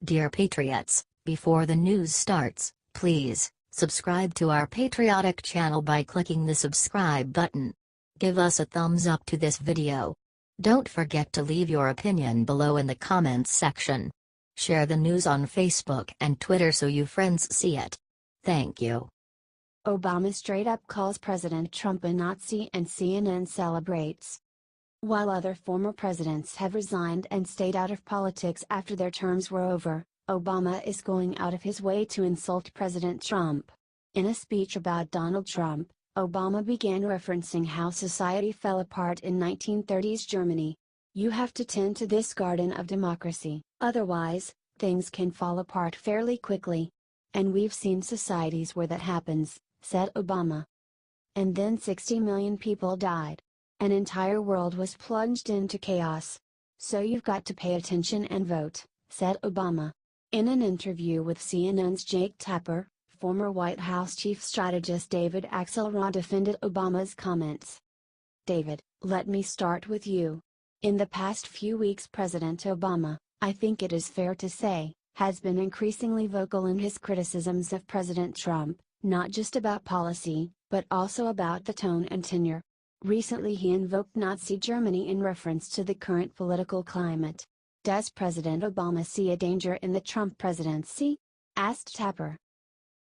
Dear Patriots, before the news starts, please subscribe to our patriotic channel by clicking the subscribe button. Give us a thumbs up to this video. Don't forget to leave your opinion below in the comments section. Share the news on Facebook and Twitter so you friends see it. Thank you. Obama straight up calls President Trump a Nazi and CNN celebrates. While other former presidents have resigned and stayed out of politics after their terms were over, Obama is going out of his way to insult President Trump. In a speech about Donald Trump, Obama began referencing how society fell apart in 1930s Germany. "You have to tend to this garden of democracy, otherwise, things can fall apart fairly quickly. And we've seen societies where that happens," said Obama. And then 60 million people died. An entire world was plunged into chaos. "So you've got to pay attention and vote," said Obama. In an interview with CNN's Jake Tapper, former White House chief strategist David Axelrod defended Obama's comments. "David, let me start with you. In the past few weeks President Obama, I think it is fair to say, has been increasingly vocal in his criticisms of President Trump, not just about policy, but also about the tone and tenure. Recently he invoked Nazi Germany in reference to the current political climate. Does President Obama see a danger in the Trump presidency?" asked Tapper.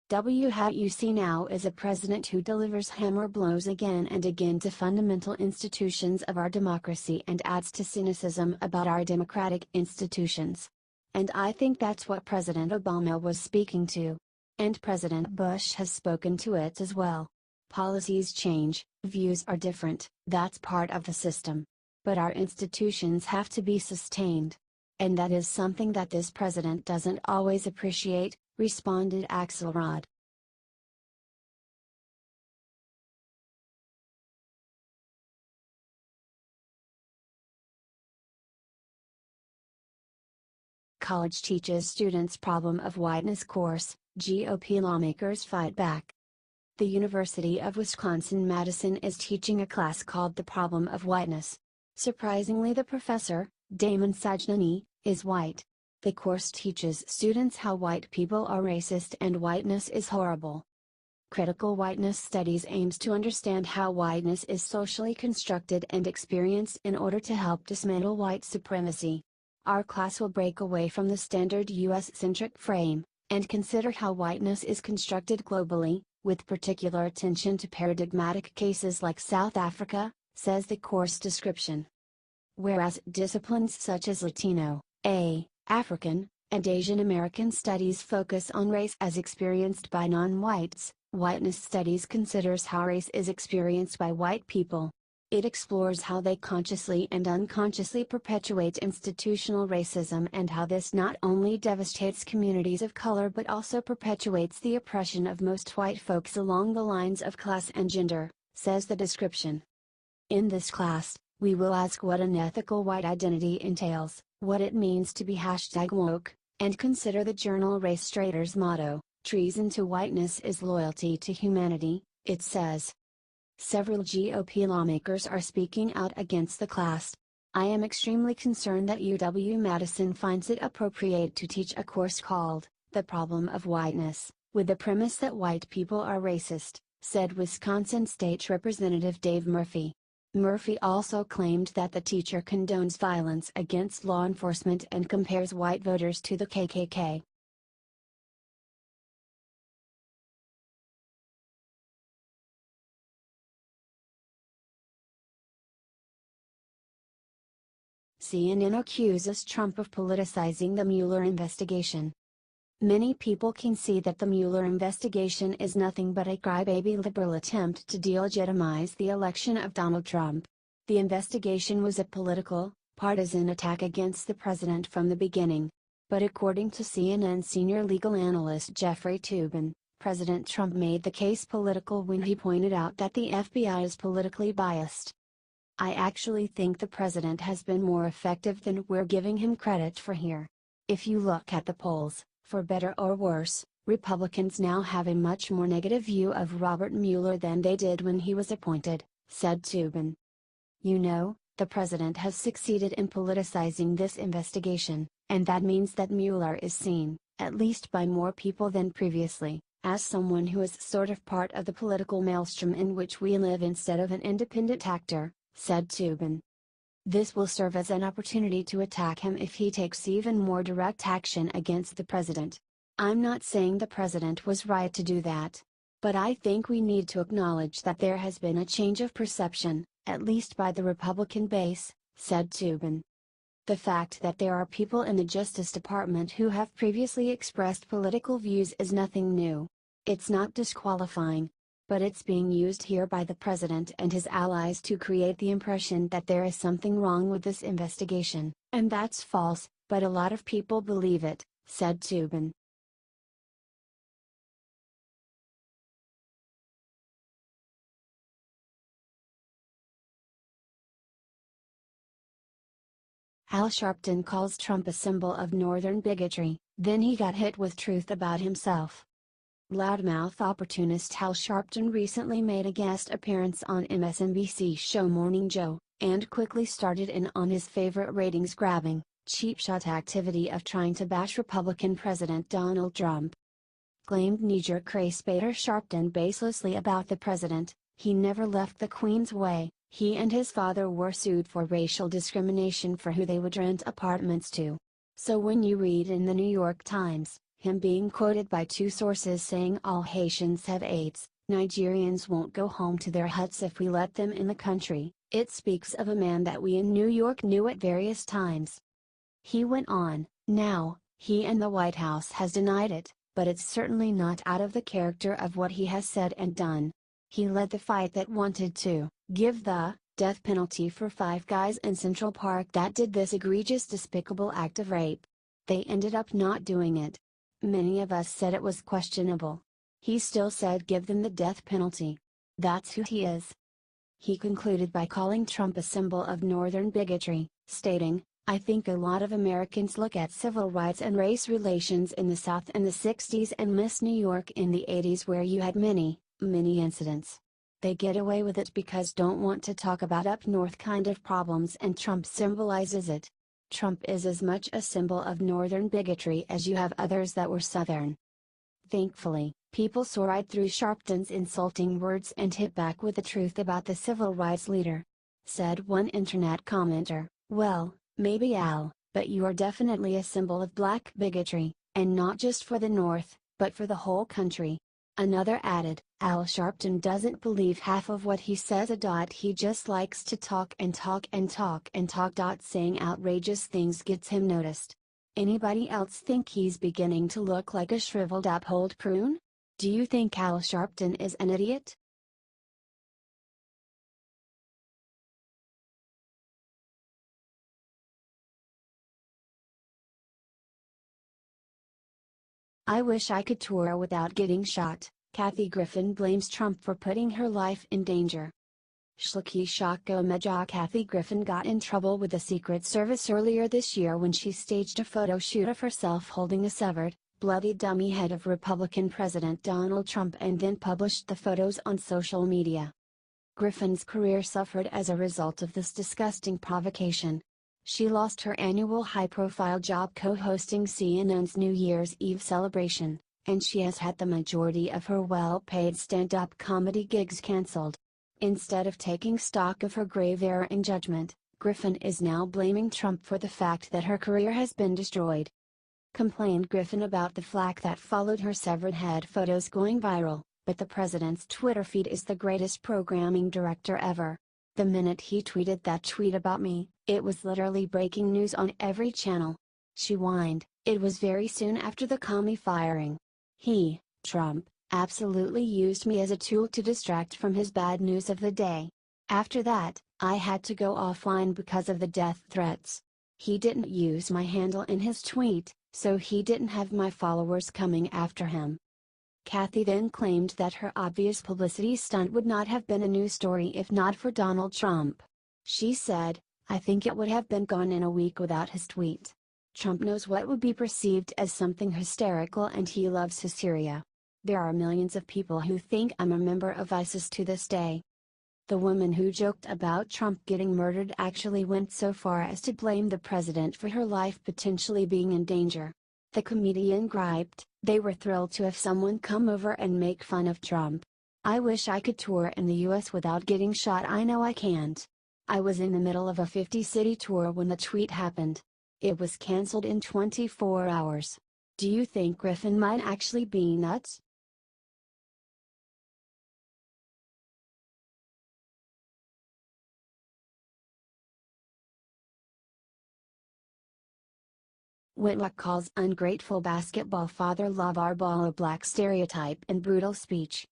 What you see now is a president who delivers hammer blows again and again to fundamental institutions of our democracy and adds to cynicism about our democratic institutions. And I think that's what President Obama was speaking to. And President Bush has spoken to it as well. Policies change, views are different, that's part of the system. But our institutions have to be sustained. And that is something that this president doesn't always appreciate, responded Axelrod. College teaches students problem of whiteness course, GOP lawmakers fight back. The University of Wisconsin-Madison is teaching a class called The Problem of Whiteness. Surprisingly, the professor, Damon Sajnani, is white. The course teaches students how white people are racist and whiteness is horrible. Critical whiteness studies aims to understand how whiteness is socially constructed and experienced in order to help dismantle white supremacy. Our class will break away from the standard US-centric frame, and consider how whiteness is constructed globally, with particular attention to paradigmatic cases like South Africa, says the course description. Whereas disciplines such as Latino, African, and Asian American studies focus on race as experienced by non-whites, whiteness studies considers how race is experienced by white people. It explores how they consciously and unconsciously perpetuate institutional racism and how this not only devastates communities of color but also perpetuates the oppression of most white folks along the lines of class and gender, says the description. In this class, we will ask what an ethical white identity entails, what it means to be #woke, and consider the journal Race Straighters motto, "Treason to whiteness is loyalty to humanity," it says. Several GOP lawmakers are speaking out against the class. "I am extremely concerned that UW-Madison finds it appropriate to teach a course called, The Problem of Whiteness, with the premise that white people are racist," said Wisconsin State Representative Dave Murphy. Murphy also claimed that the teacher condones violence against law enforcement and compares white voters to the KKK. CNN accuses Trump of politicizing the Mueller investigation. Many people can see that the Mueller investigation is nothing but a crybaby liberal attempt to delegitimize the election of Donald Trump. The investigation was a political, partisan attack against the president from the beginning. But according to CNN senior legal analyst Jeffrey Toobin, President Trump made the case political when he pointed out that the FBI is politically biased. "I actually think the president has been more effective than we're giving him credit for here. If you look at the polls, for better or worse, Republicans now have a much more negative view of Robert Mueller than they did when he was appointed," said Toobin. "You know, the president has succeeded in politicizing this investigation, And that means that Mueller is seen, at least by more people than previously, as someone who is sort of part of the political maelstrom in which we live instead of an independent actor, said Toobin. This will serve as an opportunity to attack him if he takes even more direct action against the president. I'm not saying the president was right to do that. But I think we need to acknowledge that there has been a change of perception, at least by the Republican base, said Toobin. The fact that there are people in the Justice Department who have previously expressed political views is nothing new. It's not disqualifying. But it's being used here by the president and his allies to create the impression that there is something wrong with this investigation, and that's false, but a lot of people believe it, said Toobin. Al Sharpton calls Trump a symbol of northern bigotry, then he got hit with truth about himself. Loudmouth opportunist Al Sharpton recently made a guest appearance on MSNBC's show Morning Joe, and quickly started in on his favorite ratings-grabbing, cheap-shot activity of trying to bash Republican President Donald Trump. Claimed knee-jerk race-baiter Sharpton baselessly about the president, he never left the Queen's way. He and his father were sued for racial discrimination for who they would rent apartments to. So when you read in the New York Times, him being quoted by two sources saying all Haitians have AIDS, Nigerians won't go home to their huts if we let them in the country, it speaks of a man that we in New York knew at various times. He went on, now, he and the White House has denied it, but it's certainly not out of the character of what he has said and done. He led the fight that wanted to give the death penalty for 5 guys in Central Park that did this egregious despicable act of rape. They ended up not doing it. Many of us said it was questionable. He still said give them the death penalty. That's who he is. He concluded by calling Trump a symbol of northern bigotry, stating, I think a lot of Americans look at civil rights and race relations in the South in the 60s and miss New York in the 80s where you had many incidents. They get away with it because don't want to talk about up north kind of problems and Trump symbolizes it. Trump is as much a symbol of northern bigotry as you have others that were southern. Thankfully, people saw right through Sharpton's insulting words and hit back with the truth about the civil rights leader. Said one internet commenter, well, maybe Al, but you are definitely a symbol of black bigotry, and not just for the North, but for the whole country. Another added, Al Sharpton doesn't believe half of what he says. He just likes to talk and talk and talk and talk. Saying outrageous things gets him noticed. Anybody else think he's beginning to look like a shriveled up old prune? Do you think Al Sharpton is an idiot? I wish I could tour without getting shot. Kathy Griffin blames Trump for putting her life in danger. Shlaki Shako Meja Kathy Griffin got in trouble with the Secret Service earlier this year when she staged a photo shoot of herself holding a severed, bloody dummy head of Republican President Donald Trump and then published the photos on social media. Griffin's career suffered as a result of this disgusting provocation. She lost her annual high-profile job co-hosting CNN's New Year's Eve celebration, and she has had the majority of her well-paid stand-up comedy gigs cancelled. Instead of taking stock of her grave error in judgment, Griffin is now blaming Trump for the fact that her career has been destroyed. Complained Griffin about the flack that followed her severed head photos going viral, but the president's Twitter feed is the greatest programming director ever. The minute he tweeted that tweet about me, it was literally breaking news on every channel. She whined, it was very soon after the Comey firing. He, Trump, absolutely used me as a tool to distract from his bad news of the day. After that, I had to go offline because of the death threats. He didn't use my handle in his tweet, so he didn't have my followers coming after him. Kathy then claimed that her obvious publicity stunt would not have been a news story if not for Donald Trump. She said, I think it would have been gone in a week without his tweet. Trump knows what would be perceived as something hysterical and he loves hysteria. There are millions of people who think I'm a member of ISIS to this day. The woman who joked about Trump getting murdered actually went so far as to blame the president for her life potentially being in danger. The comedian griped, "They were thrilled to have someone come over and make fun of Trump. I wish I could tour in the US without getting shot. I know I can't. I was in the middle of a 50-city tour when the tweet happened. It was cancelled in 24 hours. Do you think Griffin might actually be nuts?" Whitlock calls ungrateful basketball father LaVar Ball a black stereotype in brutal speech.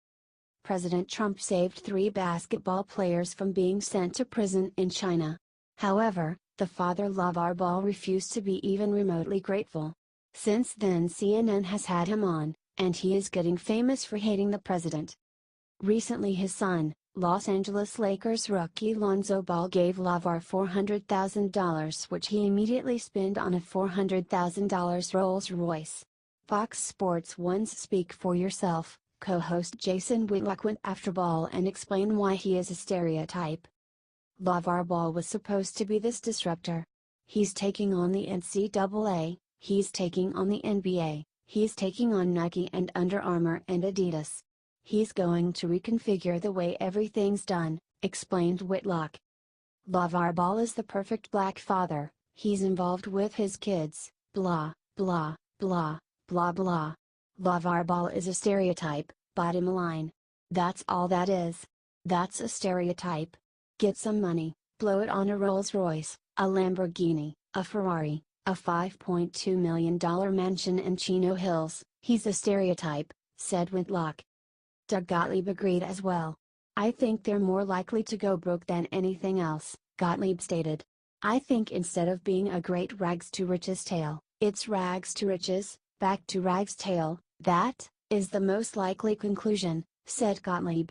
President Trump saved 3 basketball players from being sent to prison in China. However, the father LaVar Ball refused to be even remotely grateful. Since then CNN has had him on, and he is getting famous for hating the president. Recently his son, Los Angeles Lakers rookie Lonzo Ball, gave LaVar $400,000, which he immediately spent on a $400,000 Rolls-Royce. Fox Sports 1's Speak for Yourself co-host Jason Whitlock went after Ball and explained why he is a stereotype. LaVar Ball was supposed to be this disruptor. He's taking on the NCAA, he's taking on the NBA, he's taking on Nike and Under Armour and Adidas. He's going to reconfigure the way everything's done, explained Whitlock. LaVar Ball is the perfect black father, he's involved with his kids, blah, blah, blah, blah blah. LaVar Ball is a stereotype, bottom line. That's all that is. That's a stereotype. Get some money, blow it on a Rolls Royce, a Lamborghini, a Ferrari, a $5.2 million mansion in Chino Hills. He's a stereotype, said Whitlock. Doug Gottlieb agreed as well. "I think they're more likely to go broke than anything else," Gottlieb stated. "I think instead of being a great rags to riches tale, it's rags to riches, back to rags tale. That is the most likely conclusion," said Gottlieb.